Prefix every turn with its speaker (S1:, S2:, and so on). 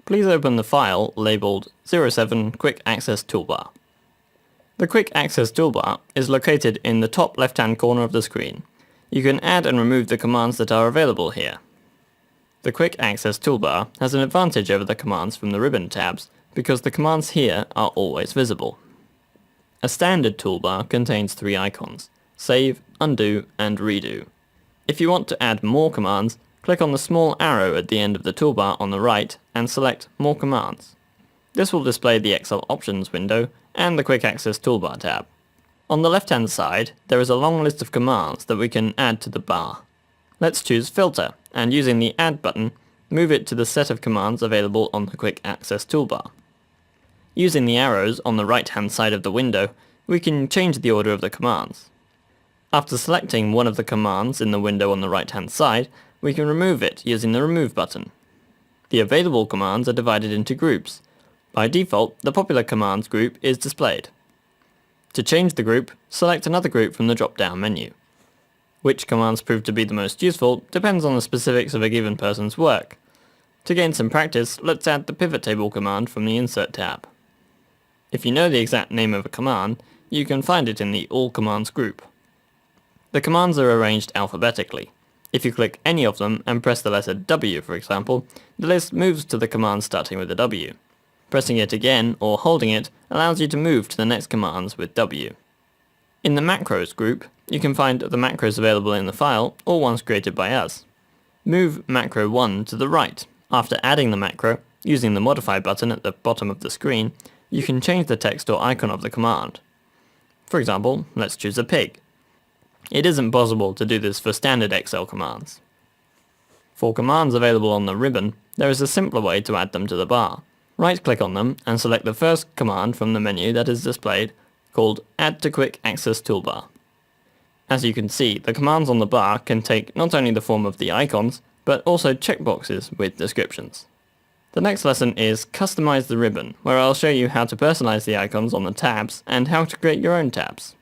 S1: Please open the file labelled 07 Quick Access Toolbar. The Quick Access Toolbar is located in the top left-hand corner of the screen. You can add and remove the commands that are available here. The Quick Access Toolbar has an advantage over the commands from the ribbon tabs because the commands here are always visible. A standard toolbar contains 3 icons: Save, Undo, and Redo. If you want to add more commands, click on the small arrow at the end of the toolbar on the right and select More Commands. This will display the Excel Options window and the Quick Access Toolbar tab. On the left-hand side, there is a long list of commands that we can add to the bar. Let's choose Filter, and using the Add button, move it to the set of commands available on the Quick Access Toolbar. Using the arrows on the right-hand side of the window, we can change the order of the commands. After selecting one of the commands in the window on the right-hand side, we can remove it using the Remove button. The available commands are divided into groups. By default, the Popular Commands group is displayed. To change the group, select another group from the drop-down menu. Which commands prove to be the most useful depends on the specifics of a given person's work. To gain some practice, let's add the Pivot Table command from the Insert tab. If you know the exact name of a command, you can find it in the All Commands group. The commands are arranged alphabetically. If you click any of them and press the letter W, for example, the list moves to the command starting with a W. Pressing it again or holding it allows you to move to the next commands with W. In the Macros group, you can find the macros available in the file or ones created by us. Move Macro 1 to the right. After adding the macro, using the Modify button at the bottom of the screen, you can change the text or icon of the command. For example, let's choose a pig. It isn't possible to do this for standard Excel commands. For commands available on the ribbon, there is a simpler way to add them to the bar. Right-click on them and select the first command from the menu that is displayed, called Add to Quick Access Toolbar. As you can see, the commands on the bar can take not only the form of the icons, but also checkboxes with descriptions. The next lesson is Customize the Ribbon, where I'll show you how to personalize the icons on the tabs and how to create your own tabs.